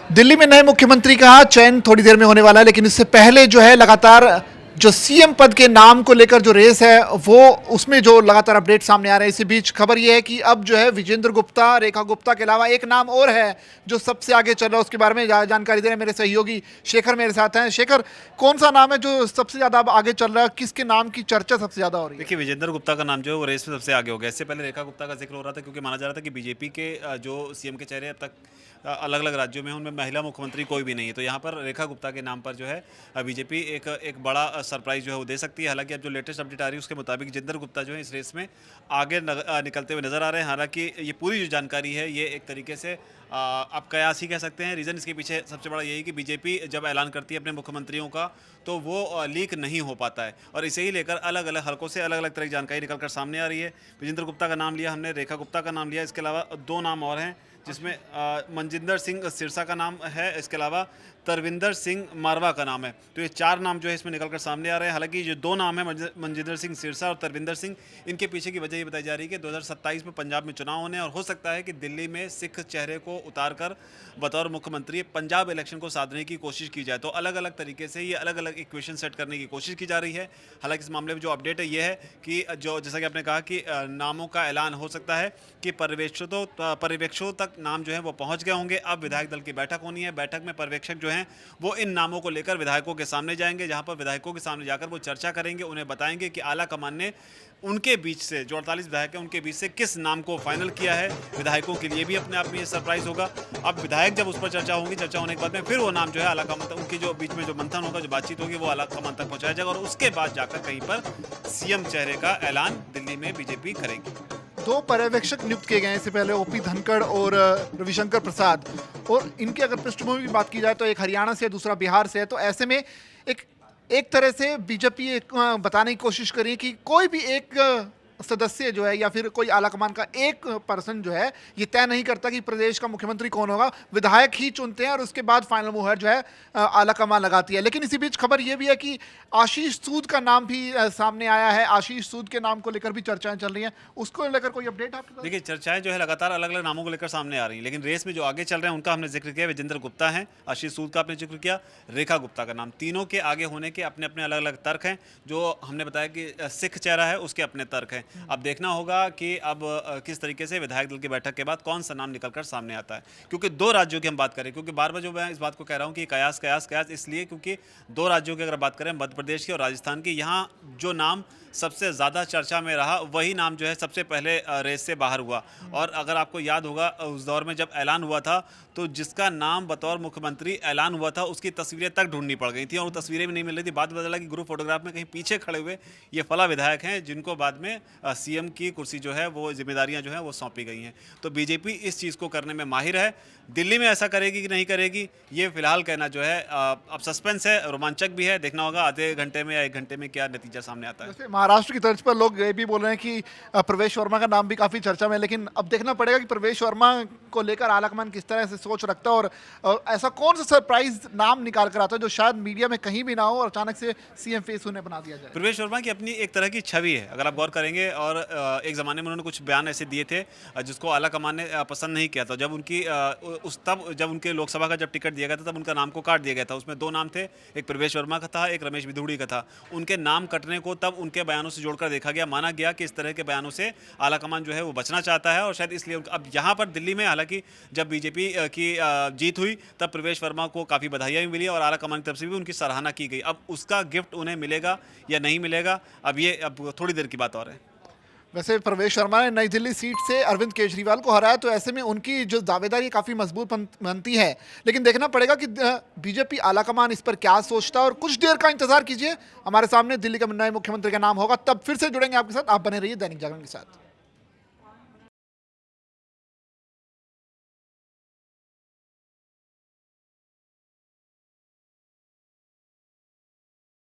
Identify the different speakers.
Speaker 1: दिल्ली में नए मुख्यमंत्री का चयन थोड़ी देर में होने वाला है, लेकिन इससे पहले जो है लगातार जो सीएम पद के नाम को लेकर जो रेस है वो उसमें जो लगातार अपडेट सामने आ रहे हैं। इसी बीच खबर ये है कि अब जो है विजेंद्र गुप्ता, रेखा गुप्ता के अलावा एक नाम और है जो सबसे आगे चल रहा है। उसके बारे में जानकारी दे रहे हैं मेरे सहयोगी शेखर मेरे साथ हैं। शेखर, कौन सा नाम है जो सबसे ज्यादा अब आगे चल रहा है? किसके नाम की चर्चा सबसे ज्यादा हो रही है?
Speaker 2: देखिए, विजेंद्र गुप्ता का नाम जो है वो रेस में सबसे आगे हो गया। इससे पहले रेखा गुप्ता का जिक्र हो रहा था, क्योंकि माना जा रहा था कि बीजेपी के जो सीएम के चेहरे अब तक अलग अलग राज्यों में उनमें महिला मुख्यमंत्री कोई भी नहीं है। तो यहाँ पर रेखा गुप्ता के नाम पर जो है बीजेपी एक बड़ा सरप्राइज जो है वो दे सकती है। हालांकि अब जो लेटेस्ट अपडेट आ रही है उसके मुताबिक विजेंद्र गुप्ता जो है इस रेस में आगे निकलते हुए नजर आ रहे हैं। हालांकि ये पूरी जो जानकारी है ये एक तरीके से आप कयास ही कह सकते हैं। रीज़न इसके पीछे सबसे बड़ा यही कि बीजेपी जब ऐलान करती है अपने मुख्यमंत्रियों का तो वो लीक नहीं हो पाता है, और इसे ही लेकर अलग अलग हलकों से अलग अलग तरह की जानकारी निकलकर सामने आ रही है। विजेंद्र गुप्ता का नाम लिया हमने, रेखा गुप्ता का नाम लिया, इसके अलावा दो नाम और हैं जिसमें मनजिंदर सिंह सिरसा का नाम है, इसके अलावा तरविंदर सिंह मारवा का नाम है। तो ये चार नाम जो है इसमें निकलकर सामने आ रहे हैं। हालांकि जो दो नाम है मनजिंदर सिंह सिरसा और तरविंदर सिंह, इनके पीछे की वजह ये बताई जा रही है कि 2027 में पंजाब में चुनाव होने और हो सकता है कि दिल्ली में सिख चेहरे को उतार कर बतौर मुख्यमंत्री पंजाब इलेक्शन को साधने की कोशिश की जाए। तो अलग अलग तरीके से ये अलग अलग इक्वेशन सेट करने की कोशिश की जा रही है। हालांकि इस मामले में जो अपडेट है ये है कि जो जैसा कि आपने कहा कि नामों का ऐलान हो सकता है कि पर्यवेक्षकों तक नाम जो है वो पहुंच गए होंगे। अब विधायक दल की बैठक होनी है। बैठक में पर्यवेक्षक जो हैं वो इन नामों को लेकर विधायकों के सामने जाएंगे, जहां पर विधायकों के सामने जाकर वो चर्चा करेंगे, उन्हें बताएंगे कि आला कमान ने उनके बीच से जो 48 विधायक हैं उनके बीच से किस नाम को फाइनल किया है। विधायकों के लिए भी अपने आप में ये सरप्राइज होगा। अब विधायक जब उस पर चर्चा होगी, चर्चा होने के बाद में फिर वो नाम जो है आला कमान तक, उनकी जो बीच में जो मंथन होगा, जो बातचीत होगी, वो आला कमान तक पहुंचाया जाएगा और उसके बाद जाकर कहीं पर सीएम चेहरे का ऐलान दिल्ली में बीजेपी करेगी।
Speaker 1: दो पर्यवेक्षक नियुक्त किए गए हैं इससे पहले, ओपी धनखड़ और रविशंकर प्रसाद, और इनकी अगर पृष्ठभूमि की बात की जाए तो एक हरियाणा से है, दूसरा बिहार से है। तो ऐसे में एक तरह से बीजेपी बताने की कोशिश करी कि कोई भी एक सदस्य जो है या फिर कोई आलाकमान का एक पर्सन जो है ये तय नहीं करता कि प्रदेश का मुख्यमंत्री कौन होगा, विधायक ही चुनते हैं और उसके बाद फाइनल मुहर जो है आलाकमान लगाती है। लेकिन इसी बीच खबर ये भी है कि आशीष सूद का नाम भी सामने आया है। आशीष सूद के नाम को लेकर भी चर्चाएं चल रही हैं, उसको लेकर कोई अपडेट आपके पास?
Speaker 2: देखिए, चर्चाएं जो है लगातार अलग अलग नामों को लेकर सामने आ रही हैं, लेकिन रेस में जो आगे चल रहे हैं उनका हमने जिक्र किया। विजेंद्र गुप्ता हैं, आशीष सूद का आपने जिक्र किया, रेखा गुप्ता का नाम। तीनों के आगे होने के अपने अपने अलग अलग तर्क हैं। जो हमने बताया कि सिख चेहरा है उसके अपने तर्क हैं। अब देखना होगा कि अब किस तरीके से विधायक दल की बैठक के बाद कौन सा नाम निकलकर सामने आता है। क्योंकि दो राज्यों की हम बात करें, क्योंकि बार बार जो मैं इस बात को कह रहा हूं कि कयास कयास कयास इसलिए क्योंकि दो राज्यों की अगर बात करें, मध्य प्रदेश की और राजस्थान की, यहाँ जो नाम सबसे ज़्यादा चर्चा में रहा वही नाम जो है सबसे पहले रेस से बाहर हुआ। और अगर आपको याद होगा उस दौर में जब ऐलान हुआ था तो जिसका नाम बतौर मुख्यमंत्री ऐलान हुआ था उसकी तस्वीरें तक ढूंढनी पड़ गई थी और वो तस्वीरें भी नहीं मिल रही थी। बाद बदला कि ग्रुप फोटोग्राफ में कहीं पीछे खड़े हुए ये फला विधायक हैं जिनको बाद में सीएम की कुर्सी जो है वो जिम्मेदारियां जो है वो सौंपी गई हैं। तो बीजेपी इस चीज़ को करने में माहिर है। दिल्ली में ऐसा करेगी कि नहीं करेगी ये फिलहाल कहना जो है अब सस्पेंस है, रोमांचक भी है। देखना होगा आधे घंटे में या एक घंटे में क्या नतीजा सामने आता है।
Speaker 1: महाराष्ट्र की तर्ज पर लोग ये भी बोल रहे हैं कि प्रवेश वर्मा का नाम भी काफी चर्चा में है, लेकिन अब देखना पड़ेगा कि प्रवेश वर्मा को लेकर आलाकमान किस तरह से सोच रखता है और ऐसा कौन सा सरप्राइज नाम निकाल कर आता है जो शायद मीडिया में कहीं भी ना हो और अचानक से सीएम फेस उन्हें बना दिया जाए।
Speaker 2: प्रवेश वर्मा की अपनी एक तरह की छवि है, अगर आप गौर करेंगे, और एक ज़माने में उन्होंने कुछ बयान ऐसे दिए थे जिसको आलाकमान ने पसंद नहीं किया था। जब उनकी जब उनके लोकसभा का जब टिकट दिया गया था तब उनका नाम को काट दिया गया था। उसमें दो नाम थे, एक प्रवेश वर्मा का था, एक रमेश बिधूड़ी का था। उनके नाम कटने को तब उनके बयानों से जोड़कर देखा गया, माना गया कि इस तरह के बयानों से आलाकमान जो है वो बचना चाहता है और शायद इसलिए अब यहाँ पर दिल्ली में, हालांकि जब बीजेपी की जीत हुई तब प्रवेश वर्मा को काफ़ी बधाइयाँ भी मिली और आलाकमान की तरफ से भी उनकी सराहना की गई। अब उसका गिफ्ट उन्हें मिलेगा या नहीं मिलेगा, अब थोड़ी देर की बात और है।
Speaker 1: वैसे प्रवेश वर्मा ने नई दिल्ली सीट से अरविंद केजरीवाल को हराया, तो ऐसे में उनकी जो दावेदारी काफ़ी मजबूत बनती है। लेकिन देखना पड़ेगा कि बीजेपी आलाकमान इस पर क्या सोचता है, और कुछ देर का इंतजार कीजिए, हमारे सामने दिल्ली का नए मुख्यमंत्री का नाम होगा, तब फिर से जुड़ेंगे आपके साथ। आप बने रहिए दैनिक जागरण के साथ।